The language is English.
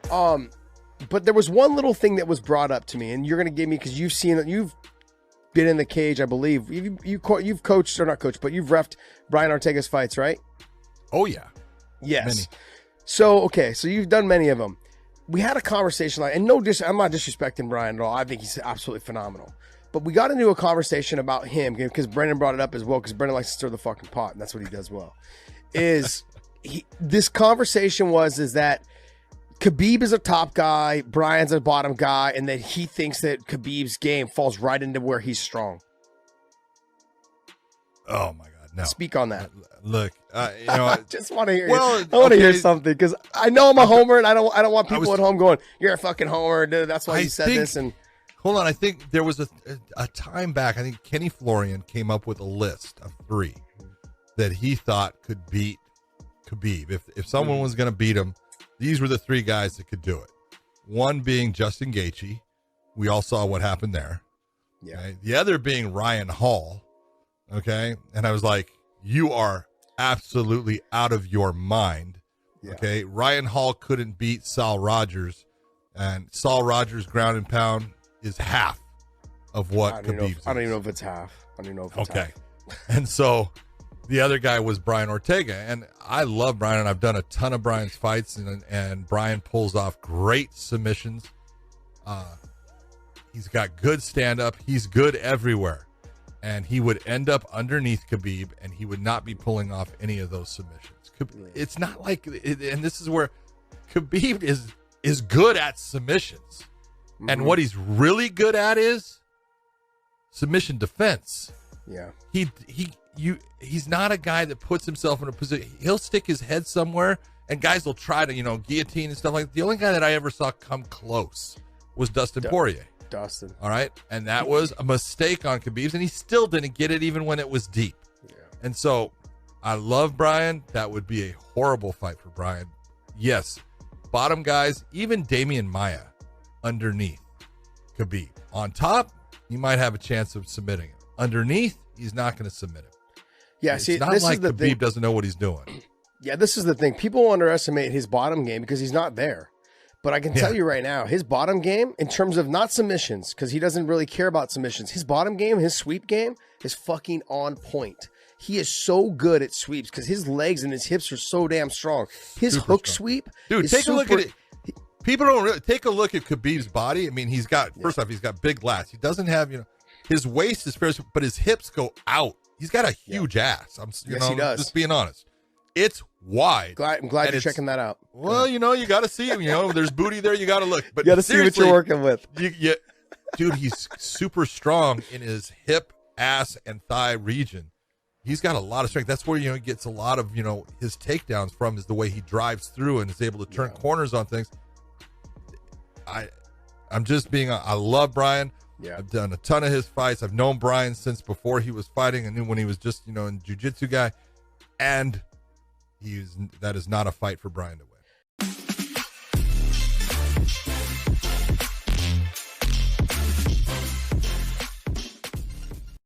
But there was one little thing that was brought up to me, and you're going to give me, because you've been in the cage, I believe. You've coached, or not coached, but you've reffed Brian Ortega's fights, right? Oh, yeah. Yes. Many. So you've done many of them. We had a conversation, and I'm not disrespecting Brian at all. I think he's absolutely phenomenal. But we got into a conversation about him, because Brendan brought it up as well, because Brendan likes to stir the fucking pot, and that's what he does well. This conversation is that Khabib is a top guy, Brian's a bottom guy, and that he thinks that Khabib's game falls right into where he's strong. Oh my God, no! Speak on that. Look, I just want to hear. Well, I want to hear something, because I know I'm a homer, and I don't want people at home going, "You're a fucking homer." That's why you said this. And hold on, I think there was a time back. I think Kenny Florian came up with a list of 3 that he thought could beat Khabib. If someone was going to beat him, these were the 3 guys that could do it. One being Justin Gaethje. We all saw what happened there. Yeah. Okay? The other being Ryan Hall. Okay. And I was like, you are absolutely out of your mind. Yeah. Okay. Ryan Hall couldn't beat Sal Rogers, and Sal Rogers' ground and pound is half of what Khabib's. I don't even know if it's half. I don't even know if it's half. And so the other guy was Brian Ortega, and I love Brian, and I've done a ton of Brian's fights, and Brian pulls off great submissions. He's got good stand-up. He's good everywhere, and he would end up underneath Khabib, and he would not be pulling off any of those submissions. It's not like, and this is where Khabib is good at submissions, and what he's really good at is submission defense. Yeah, he's not a guy that puts himself in a position. He'll stick his head somewhere, and guys will try to, guillotine and stuff like that. The only guy that I ever saw come close was Dustin Poirier. Dustin. All right. And that was a mistake on Khabib's, and he still didn't get it even when it was deep. Yeah. And so I love Brian. That would be a horrible fight for Brian. Yes. Bottom guys, even Damian Maia underneath Khabib. On top, he might have a chance of submitting him. Underneath, he's not going to submit him. Yeah, it's not like Khabib doesn't know what he's doing. Yeah, this is the thing. People underestimate his bottom game because he's not there. But I can tell you right now, his bottom game, in terms of not submissions, because he doesn't really care about submissions, his bottom game, his sweep game, is fucking on point. He is so good at sweeps because his legs and his hips are so damn strong. His Super hook strong. sweep, dude, take a look at it. People don't really take a look at Khabib's body. I mean, he's got first off, he's got big lats. He doesn't have, his waist is fair, but his hips go out. He's got a huge ass. He does. Just being honest. It's wide. I'm glad you're checking that out. Well, you got to see him. There's booty there. You got to look. But you got to see what you're working with. Dude, he's super strong in his hip, ass, and thigh region. He's got a lot of strength. That's where he gets a lot of his takedowns from, is the way he drives through and is able to turn corners on things. I'm just being. I love Brian. Yeah. I've done a ton of his fights. I've known Brian since before he was fighting. I knew when he was just in jiu-jitsu guy, and that is not a fight for Brian to win.